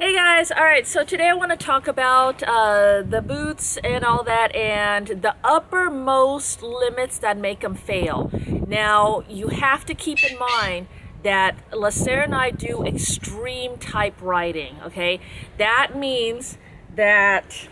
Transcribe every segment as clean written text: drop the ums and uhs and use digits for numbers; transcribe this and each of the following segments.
Hey guys, alright, so today I want to talk about the boots and all that and the uppermost limits that make them fail. Now, you have to keep in mind that Lasser and I do extreme type riding, okay? That means that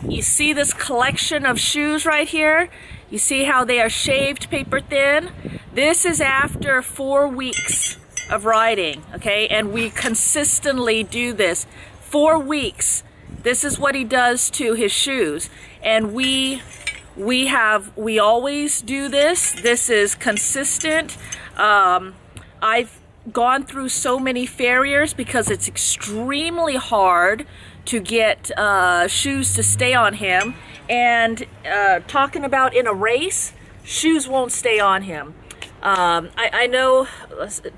you see this collection of shoes right here? You see how they are shaved paper thin? This is after 4 weeks of riding, okay? And we consistently do this 4 weeks. This is what he does to his shoes, and we always do this. This is consistent. I've gone through so many farriers because it's extremely hard to get shoes to stay on him, and talking about in a race, shoes won't stay on him. I know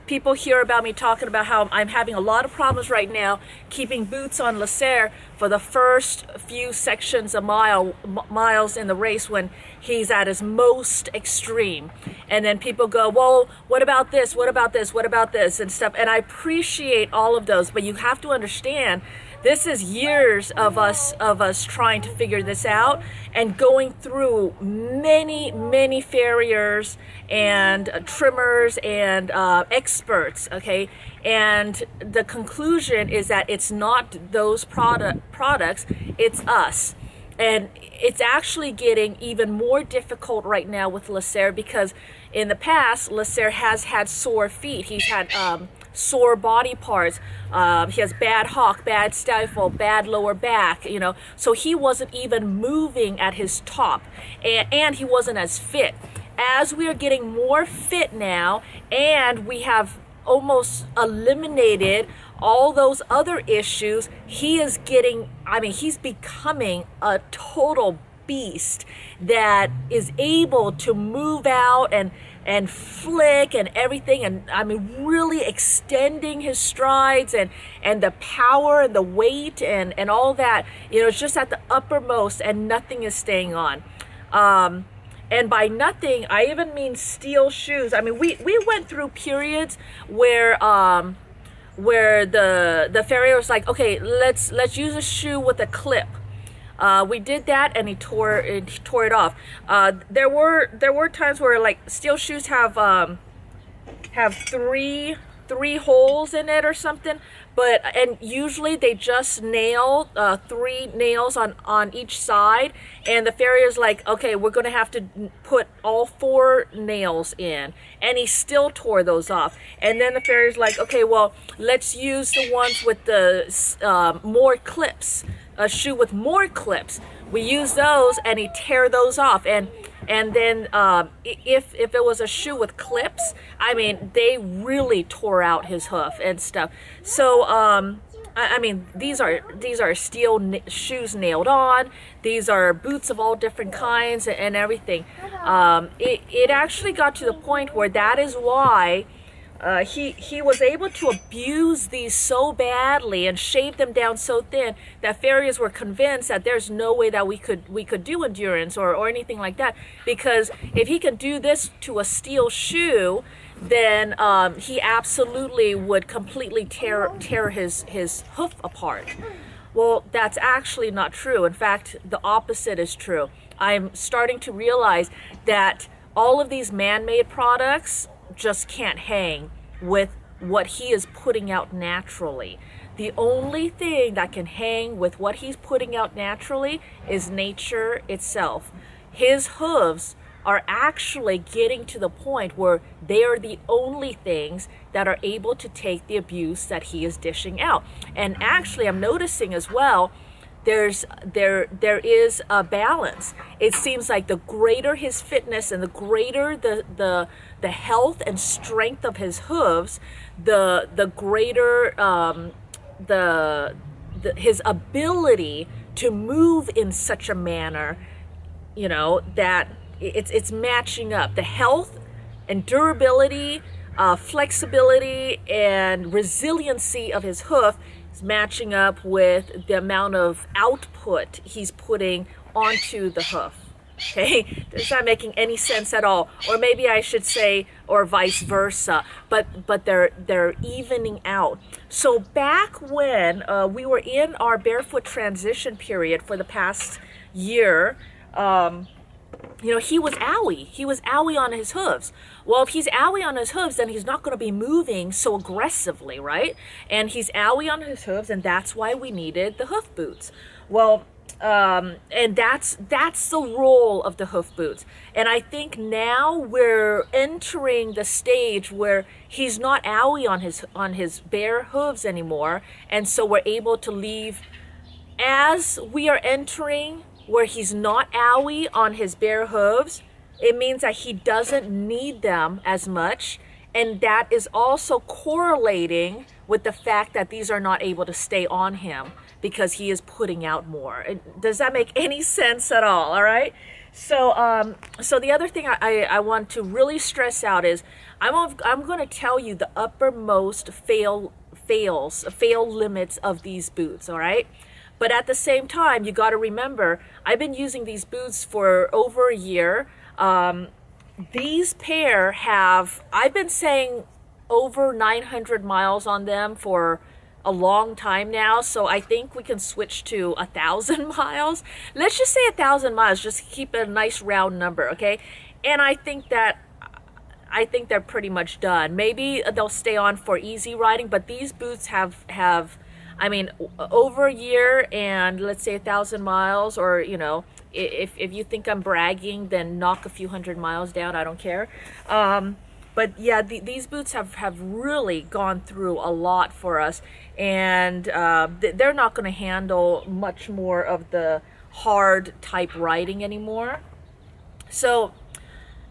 people hear about me talking about how I'm having a lot of problems right now keeping boots on Lasser for the first few sections of miles in the race when he's at his most extreme. And then people go, well, what about this? What about this? What about this? And stuff. And I appreciate all of those, but you have to understand this is years of us trying to figure this out and going through many farriers and trimmers and experts, okay? And the conclusion is that it's not those products, it's us. And it's actually getting even more difficult right now with Lasser because in the past, Lasser has had sore feet. He's had sore body parts. He has bad hock, bad stifle, bad lower back, you know. So he wasn't even moving at his top, and he wasn't as fit. As we are getting more fit now, and we have almost eliminated all those other issues, he is getting, I mean, he's becoming a total beast that is able to move out and flick and everything, and I mean really extending his strides and the power and the weight and all that, you know, it's just at the uppermost and nothing is staying on. And by nothing, I even mean steel shoes. I mean, we went through periods where the farrier was like, okay, let's use a shoe with a clip. We did that, and he tore it off. There were times where like steel shoes have three holes in it or something, and usually they just nail 3 nails on each side, and the farrier's like, okay, we're gonna have to put all 4 nails in, and he still tore those off. And then the farrier's like, okay, well, let's use the ones with the more clips, a shoe with more clips. We use those, and he tear those off. And then if it was a shoe with clips, I mean, they really tore out his hoof and stuff. So I mean, these are steel shoes nailed on. These are boots of all different kinds and everything. It actually got to the point where that is why he was able to abuse these so badly and shave them down so thin that farriers were convinced that there's no way that we could do endurance or anything like that, because if he can do this to a steel shoe, then he absolutely would completely tear his hoof apart. Well, that's actually not true. In fact, the opposite is true. I'm starting to realize that all of these man-made products just can't hang with what he is putting out naturally. The only thing that can hang with what he's putting out naturally is nature itself. His hooves are actually getting to the point where they are the only things that are able to take the abuse that he is dishing out. And actually, I'm noticing as well, there is a balance. It seems like the greater his fitness and the greater the health and strength of his hooves, the greater his ability to move in such a manner, you know, that it's matching up. The health and durability, flexibility and resiliency of his hoof is matching up with the amount of output he's putting onto the hoof. Okay, it's not making any sense at all. Or maybe I should say, or vice versa. But they're evening out. So back when we were in our barefoot transition period for the past year, you know, he was owie. He was owie on his hooves. Well, if he's owie on his hooves, then he's not going to be moving so aggressively, right? And he's owie on his hooves, and that's why we needed the hoof boots. Well, and that's the role of the hoof boots. And I think now we're entering the stage where he's not owie on his bare hooves anymore, and so we're able to leave. As we are entering where he's not owie on his bare hooves, it means that he doesn't need them as much, and that is also correlating with the fact that these are not able to stay on him because he is putting out more. Does that make any sense at all? All right. So, so the other thing I want to really stress out is I'm going to tell you the uppermost fail limits of these boots. All right. But at the same time, you got to remember, I've been using these boots for over a year. These pair have, I've been saying over 900 miles on them for a long time now. So I think we can switch to 1,000 miles. Let's just say 1,000 miles, just keep a nice round number, okay? And I think they're pretty much done. Maybe they'll stay on for easy riding, but these boots have I mean, over a year and let's say 1,000 miles, or, you know, if you think I'm bragging, then knock a few hundred miles down. I don't care. But yeah, these boots have really gone through a lot for us, and they're not going to handle much more of the hard type riding anymore. So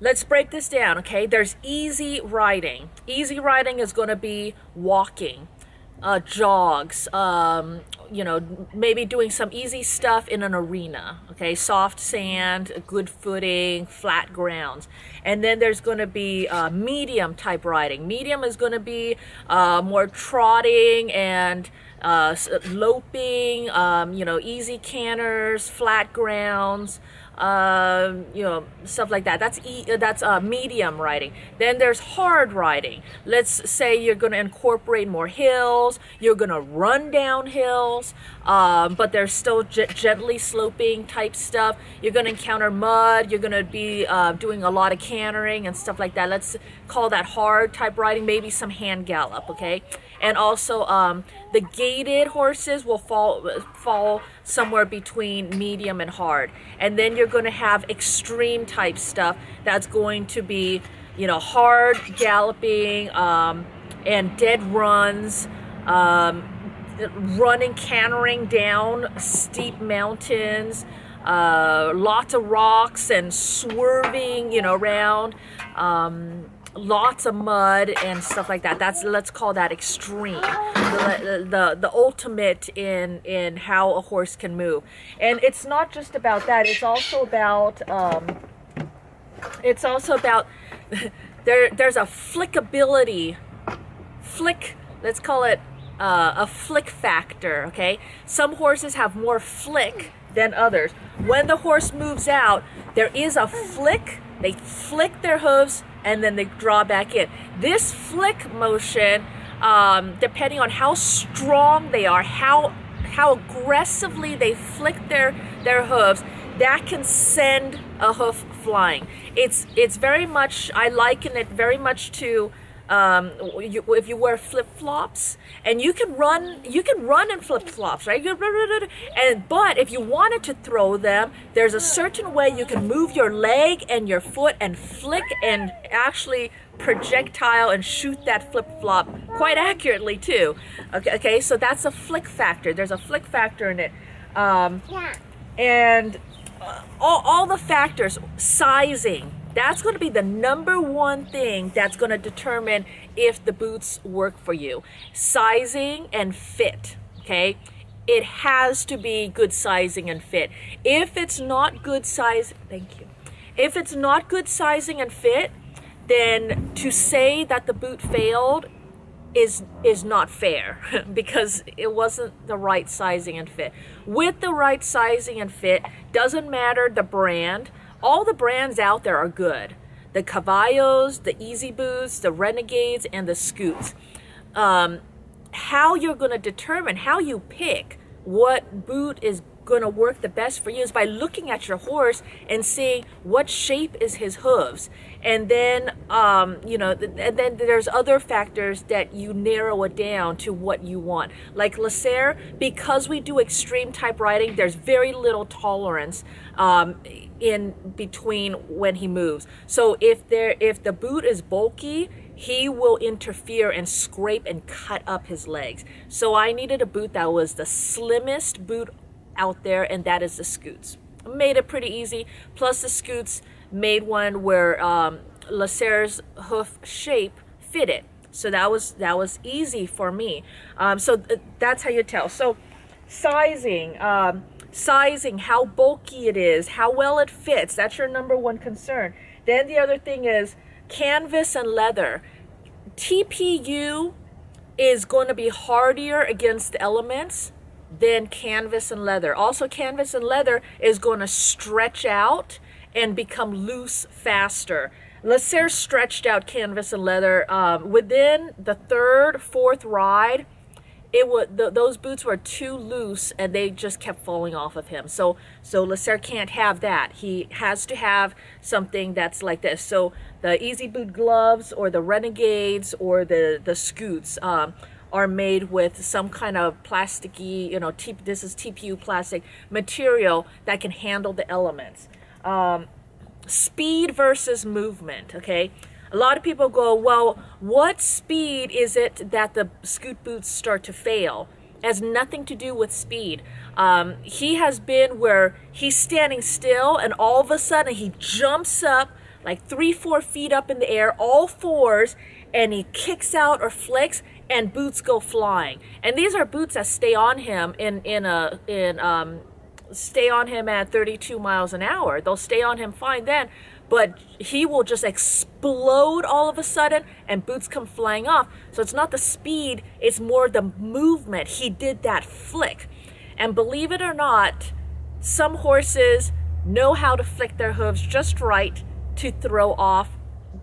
let's break this down, okay? There's easy riding. Easy riding is going to be walking, jogs, you know, maybe doing some easy stuff in an arena, okay? Soft sand, good footing, flat grounds. And then there's going to be medium type riding. Medium is going to be more trotting and loping, you know, easy canters, flat grounds, you know, stuff like that. That's medium riding. Then there's hard riding. Let's say you're going to incorporate more hills. You're going to run down hills, but there's still gently sloping type stuff. You're going to encounter mud. You're going to be doing a lot of cantering and stuff like that. Let's call that hard type riding. Maybe some hand gallop, okay? And also the gaited horses will fall somewhere between medium and hard. And then you're going to have extreme type stuff that's going to be, you know, hard galloping and dead runs, running, cantering down steep mountains, lots of rocks and swerving, you know, around, lots of mud and stuff like that. Let's call that extreme. The ultimate in how a horse can move. And it's not just about that. It's also about there's a flickability, let's call it a flick factor, okay? Some horses have more flick than others. When the horse moves out, there is a flick. They flick their hooves and then they draw back in. This flick motion, depending on how strong they are, how aggressively they flick their hooves, that can send a hoof flying. It's very much, I liken it very much to if you wear flip-flops, and you can run in flip-flops, right? But if you wanted to throw them, there's a certain way you can move your leg and your foot and flick and actually projectile and shoot that flip-flop quite accurately too. Okay, so that's a flick factor. There's a flick factor in it. And all the factors, sizing, that's going to be the number one thing that's going to determine if the boots work for you. Sizing and fit, okay? It has to be good sizing and fit. If it's not good size, thank you. If it's not good sizing and fit, then to say that the boot failed is not fair because it wasn't the right sizing and fit. With the right sizing and fit, doesn't matter the brand All the brands out there are good. The Cavallos, the Easy Boots, the Renegades, and the Scoots. How you're going to determine, how you pick what boot is going to work the best for you is by looking at your horse and seeing what shape is his hooves. And then, you know, and then there's other factors that you narrow it down to what you want. Like Lasserre, because we do extreme type riding, there's very little tolerance in between when he moves. So if the boot is bulky, he will interfere and scrape and cut up his legs. So I needed a boot that was the slimmest boot out there, and that is the Scoots. Made it pretty easy. Plus the Scoots made one where Lasserre's hoof shape fitted. So that was easy for me. So that's how you tell. So sizing, how bulky it is, how well it fits. That's your number one concern. Then the other thing is canvas and leather. TPU is going to be hardier against the elements than canvas and leather. Also, canvas and leather is going to stretch out and become loose faster. Lasserre stretched out canvas and leather within the third, fourth ride. Those boots were too loose and they just kept falling off of him. So Lasserre can't have that. He has to have something that's like this. So the Easy Boot gloves or the Renegades or the Scoots are made with some kind of plasticky, you know, this is TPU plastic material that can handle the elements. Speed versus movement, okay? A lot of people go, well, what speed is it that the Scoot boots start to fail? It has nothing to do with speed. He has been where he's standing still and all of a sudden he jumps up like 3-4 feet up in the air, all fours, and he kicks out or flicks and boots go flying. And these are boots that stay on him stay on him at 32 miles an hour. They'll stay on him fine then, but he will just explode all of a sudden and boots come flying off. So it's not the speed, it's more the movement. He did that flick. And believe it or not, some horses know how to flick their hooves just right to throw off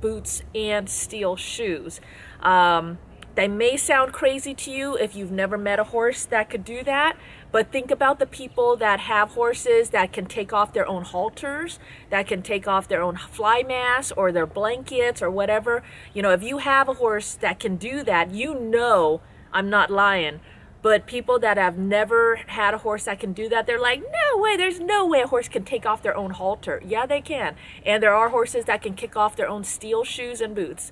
boots and steel shoes. They may sound crazy to you if you've never met a horse that could do that, but think about the people that have horses that can take off their own halters, that can take off their own fly mask or their blankets or whatever. You know, if you have a horse that can do that, you know I'm not lying. But people that have never had a horse that can do that, they're like, no way, there's no way a horse can take off their own halter. Yeah, they can. And there are horses that can kick off their own steel shoes and boots.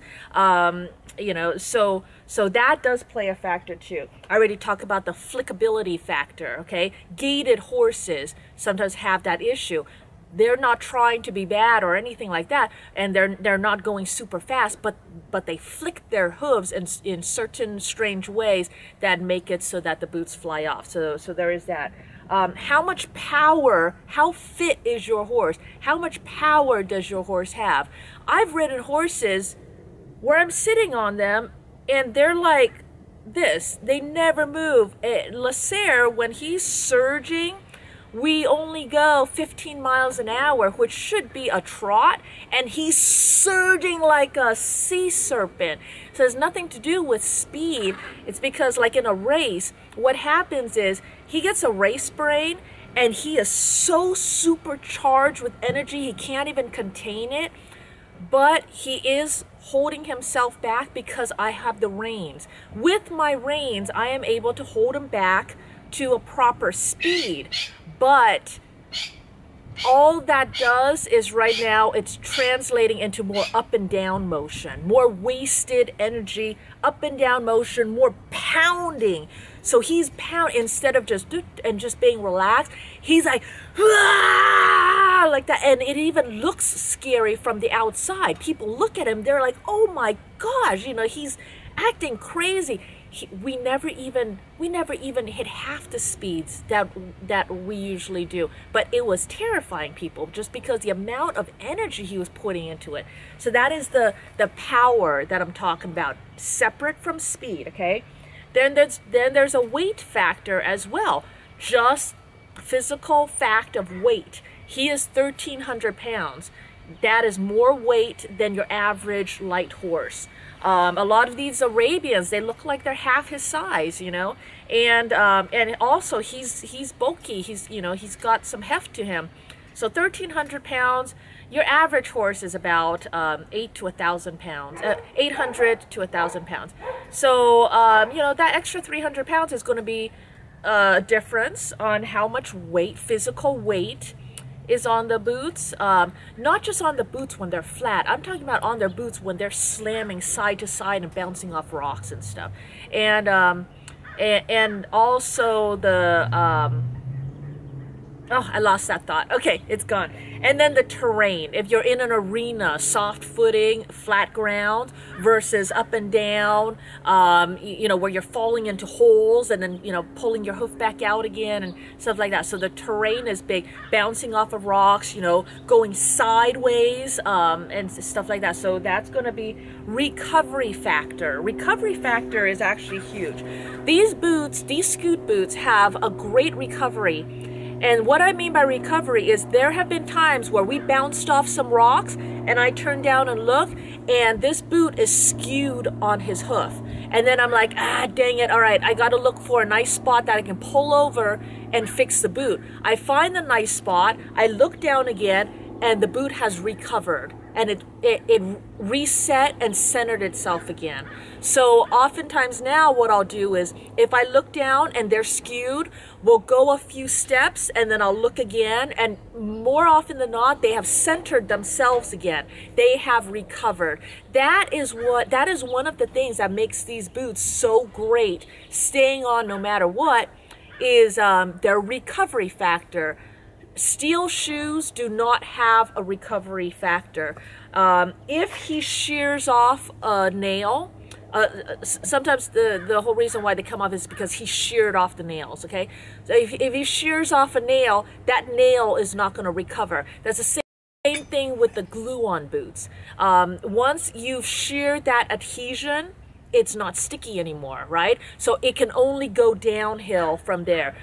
You know, so that does play a factor too. I already talked about the flickability factor, okay? Gaited horses sometimes have that issue. They're not trying to be bad or anything like that, and they're not going super fast, but they flick their hooves in certain strange ways that make it so that the boots fly off. So there is that. How much power, how fit is your horse? How much power does your horse have? I've ridden horses where I'm sitting on them and they're like this. They never move. Lasserre, when he's surging, we only go 15 miles an hour, which should be a trot, and he's surging like a sea serpent. So it has nothing to do with speed. It's because, like in a race, what happens is he gets a race brain, and he is so supercharged with energy, he can't even contain it. But he is holding himself back because I have the reins. With my reins, I am able to hold him back to a proper speed. But all that does is right now it's translating into more up and down motion, more wasted energy, up and down motion, more pounding. So he's pounding instead of just being relaxed. He's like, ah, like that, and it even looks scary from the outside. People look at him, they're like, oh my gosh, you know, he's acting crazy. We never even hit half the speeds that we usually do, but it was terrifying people just because the amount of energy he was putting into it. So that is the power that I'm talking about, separate from speed. Okay, then there's a weight factor as well, just physical fact of weight. He is 1,300 pounds. That is more weight than your average light horse. A lot of these Arabians, they look like they're half his size, you know, and also he's bulky. He's got some heft to him. So 1,300 pounds. Your average horse is about 800 to 1,000 pounds. So that extra 300 pounds is going to be a difference on how much weight, physical weight, is on the boots. Not just on the boots when they're flat. I'm talking about on their boots when they're slamming side to side and bouncing off rocks and stuff. And also the oh, I lost that thought. Okay, it's gone. And then the terrain. If you're in an arena, soft footing, flat ground, versus up and down, where you're falling into holes and then, pulling your hoof back out again and stuff like that. So the terrain is big. Bouncing off of rocks, going sideways, and stuff like that. So that's going to be recovery factor. Recovery factor is actually huge. These boots, these scoot boots, have a great recovery. And what I mean by recovery is there have been times where we bounced off some rocks and I turn down and look and this boot is skewed on his hoof. And then I'm like, dang it, all right, I got to look for a nice spot that I can pull over and fix the boot. I find the nice spot, I look down again, and the boot has recovered. And it reset and centered itself again. So oftentimes now what I'll do is if I look down and they're skewed, we'll go a few steps and then I'll look again, and more often than not they have centered themselves again. They have recovered. That is one of the things that makes these boots so great, staying on no matter what, is their recovery factor. Steel shoes do not have a recovery factor. If he shears off a nail, sometimes the whole reason why they come off is because he sheared off the nails, okay? So if he shears off a nail, that nail is not going to recover. That's the same thing with the glue-on boots. Once you've sheared that adhesion, it's not sticky anymore, right? So it can only go downhill from there.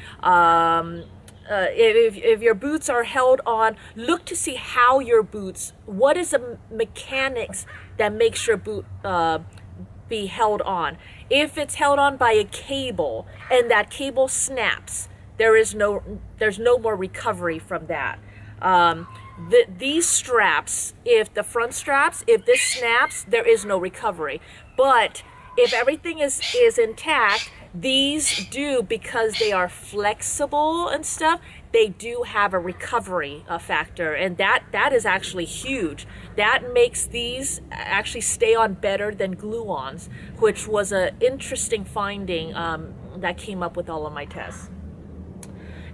If your boots are held on, look to see how your boots, what is the mechanics that makes your boot be held on. If it's held on by a cable and that cable snaps, there's no more recovery from that. These straps, if the front straps, if this snaps, there is no recovery. But if everything is intact, these do, because they are flexible and stuff, they do have a recovery factor, and that is actually huge. That makes these actually stay on better than glue-ons, which was an interesting finding that came up with all of my tests.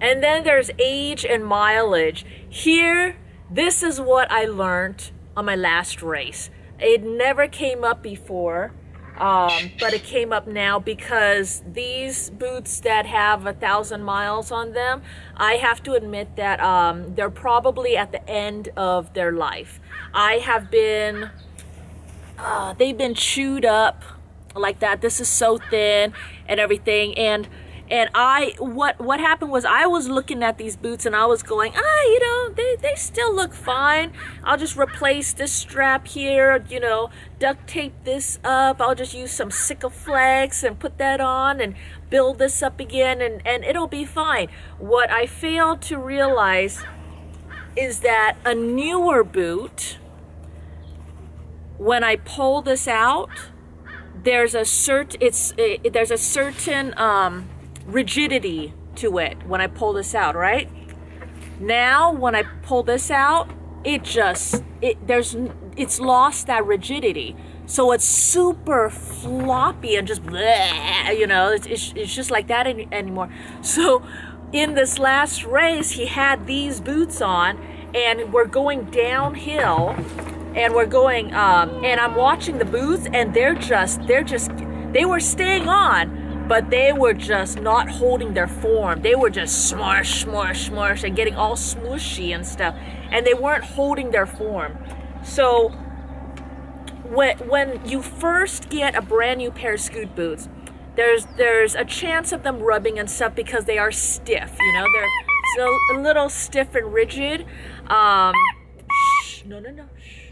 And then there's age and mileage. Here, this is what I learned on my last race. It never came up before. But it came up now because these boots that have 1,000 miles on them, I have to admit that they're probably at the end of their life. They've been chewed up like that. This is so thin and everything. And what happened was I was looking at these boots and I was going, they still look fine. I'll just replace this strap here, duct tape this up. I'll just use some Sikaflex and put that on and build this up again, and it'll be fine. What I failed to realize is that a newer boot, when I pull this out, there's a certain rigidity to it when I pull this out, right? Now when I pull this out, it's lost that rigidity. So it's super floppy and just bleh, it's just like that anymore. So in this last race, he had these boots on and we're going downhill and we're going and I'm watching the boots and they were staying on, but they were just not holding their form. They were just smush, smush, smush, and getting all smushy and stuff. And they weren't holding their form. So when you first get a brand new pair of scoot boots, there's a chance of them rubbing and stuff because they are stiff. They're a little stiff and rigid. Shh, no, no, no. Shh.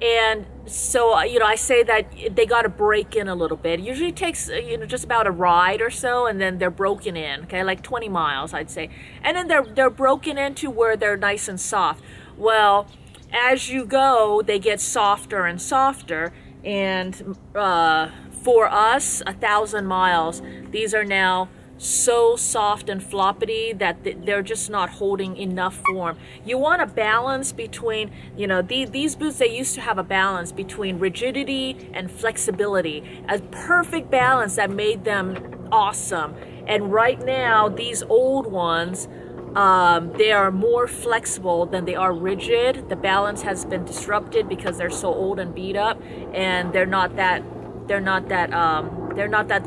And so, you know, I say that they got to break in a little bit. It usually takes, you know, just about a ride or so, and then they're broken in, okay, like 20 miles, I'd say. And then they're broken into where they're nice and soft. Well, as you go, they get softer and softer. And for us, 1,000 miles, these are now so soft and floppity that they're just not holding enough form. You want a balance between, you know, these boots, they used to have a balance between rigidity and flexibility, a perfect balance that made them awesome. And right now, these old ones, they are more flexible than they are rigid. The balance has been disrupted because they're so old and beat up, and they're not that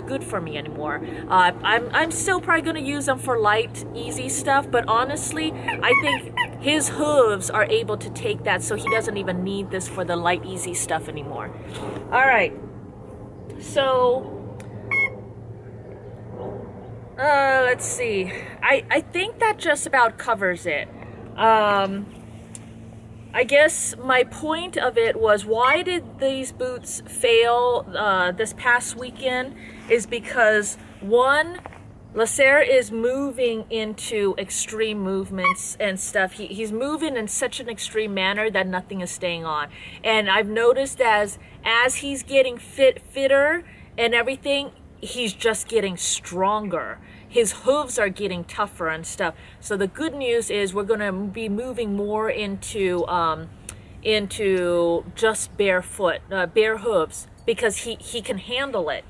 good for me anymore. I'm still probably going to use them for light, easy stuff, but honestly, I think his hooves are able to take that, so he doesn't even need this for the light, easy stuff anymore. All right, so let's see. I think that just about covers it. I guess my point of it was, why did these boots fail this past weekend is because, one, Lasser is moving into extreme movements and stuff. He's moving in such an extreme manner that nothing is staying on. And I've noticed as he's getting fitter and everything, he's just getting stronger. His hooves are getting tougher and stuff. So the good news is we're going to be moving more into just barefoot, bare hooves, because he can handle it.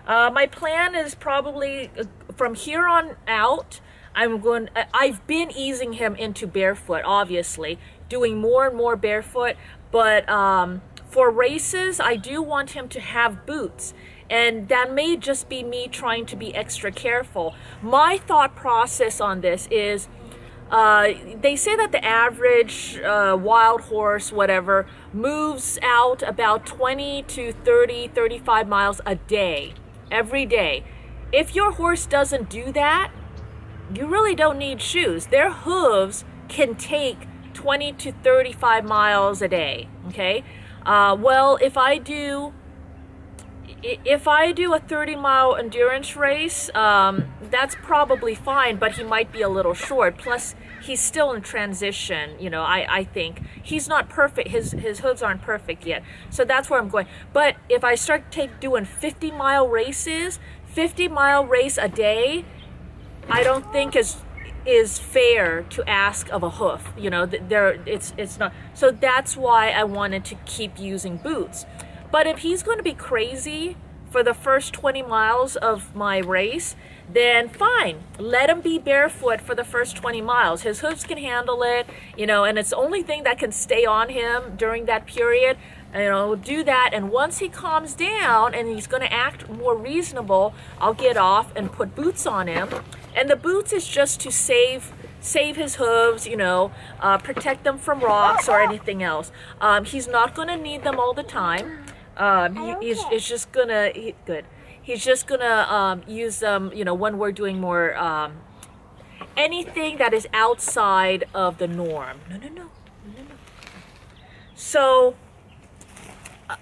My plan is probably from here on out, I've been easing him into barefoot, obviously, doing more and more barefoot, but for races, I do want him to have boots. And that may just be me trying to be extra careful. My thought process on this is, they say that the average wild horse, whatever, moves out about 20 to 30, 35 miles a day, every day. If your horse doesn't do that, you really don't need shoes. Their hooves can take 20 to 35 miles a day, okay? Well, if I do a 30-mile endurance race, that's probably fine, but he might be a little short. Plus, he's still in transition, you know, I think. He's not perfect. His hooves aren't perfect yet. So that's where I'm going. But if I start doing 50-mile races, 50-mile race a day, I don't think is fair to ask of a hoof. You know, it's not. So that's why I wanted to keep using boots. But if he's going to be crazy for the first 20 miles of my race, then fine. Let him be barefoot for the first 20 miles. His hooves can handle it, you know, and it's the only thing that can stay on him during that period. You know, do that, and once he calms down and he's going to act more reasonable, I'll get off and put boots on him. And the boots is just to save his hooves, you know, protect them from rocks or anything else. He's not going to need them all the time. He's just gonna use them, you know, when we're doing more anything that is outside of the norm. No. So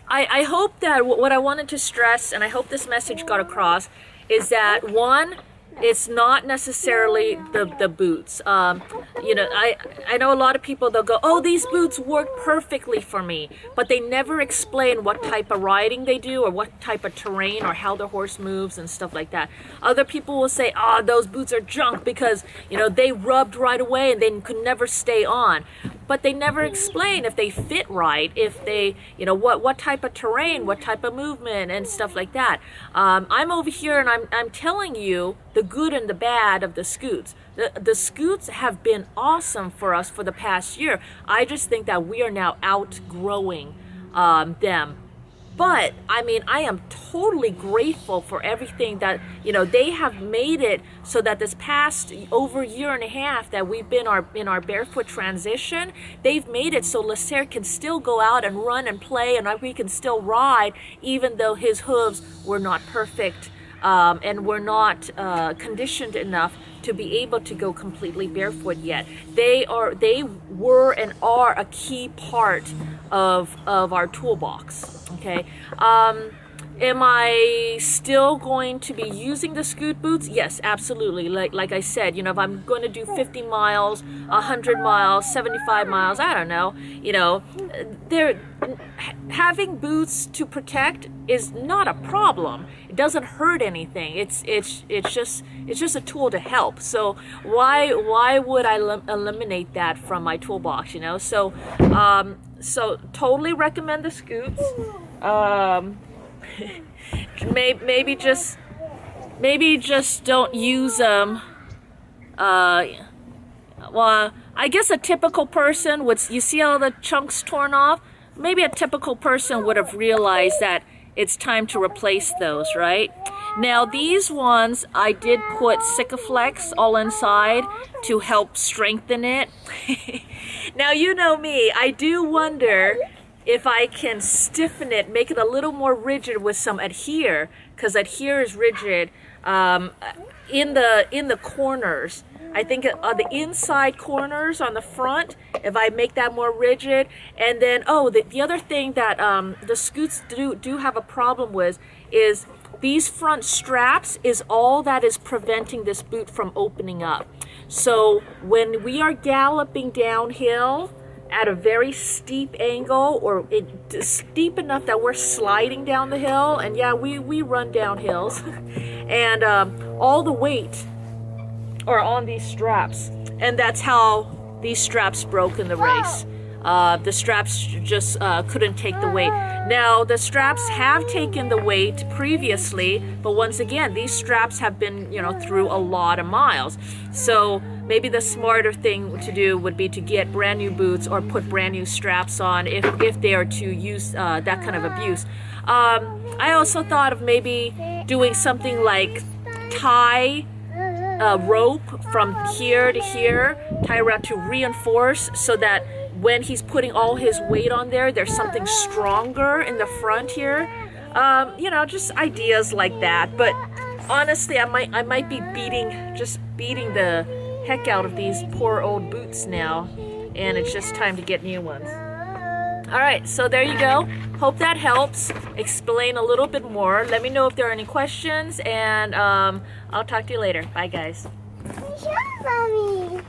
I hope that what I wanted to stress, and I hope this message got across, is that, one, it's not necessarily the boots. You know, I know a lot of people, they'll go, oh, these boots work perfectly for me, but they never explain what type of riding they do or what type of terrain or how the horse moves and stuff like that. Other people will say, oh, those boots are junk because, you know, they rubbed right away and they could never stay on. But they never explain if they fit right, if they, you know, what type of terrain, what type of movement and stuff like that. I'm over here and I'm telling you the good and the bad of the scoots. The scoots have been awesome for us for the past year. I just think that we are now outgrowing them. But, I mean, I am totally grateful for everything that, you know, they have made it so that this past over year and a half that we've been in our barefoot transition, they've made it so Lasser can still go out and run and play, and we can still ride even though his hooves were not perfect and we're not conditioned enough to be able to go completely barefoot yet. They were and are a key part of our toolbox. Okay. Am I still going to be using the Scoot boots? Yes, absolutely. Like I said, you know, if I'm going to do 50 miles, 100 miles, 75 miles, I don't know, you know, having boots to protect is not a problem. It doesn't hurt anything. It's just a tool to help. So why would I eliminate that from my toolbox, you know? So so totally recommend the Scoots. Maybe just don't use them. Well, I guess a typical person would, you see all the chunks torn off? Maybe a typical person would have realized that it's time to replace those, right? Now these ones, I did put Sikaflex all inside to help strengthen it. Now you know me, I do wonder if I can stiffen it, make it a little more rigid with some adhere, because adhere is rigid in the corners. I think on the inside corners on the front, if I make that more rigid, and then the other thing that the Scoots do have a problem with is these front straps is all that is preventing this boot from opening up. So when we are galloping downhill at a very steep angle, or steep enough that we're sliding down the hill, and yeah, we run down hills, and all the weight are on these straps, and that's how these straps broke in the race. The straps just couldn't take the weight. Now the straps have taken the weight previously, but once again, these straps have been, you know, through a lot of miles. So maybe the smarter thing to do would be to get brand new boots or put brand new straps on if they are to use that kind of abuse. I also thought of maybe doing something like tie rope from here to here, tie around to reinforce, so that when he's putting all his weight on there, there's something stronger in the front here. You know, just ideas like that. But honestly, I might be beating the heck out of these poor old boots now, and it's just time to get new ones. All right, so there you go. Hope that helps explain a little bit more. Let me know if there are any questions, and I'll talk to you later. Bye, guys. Mommy.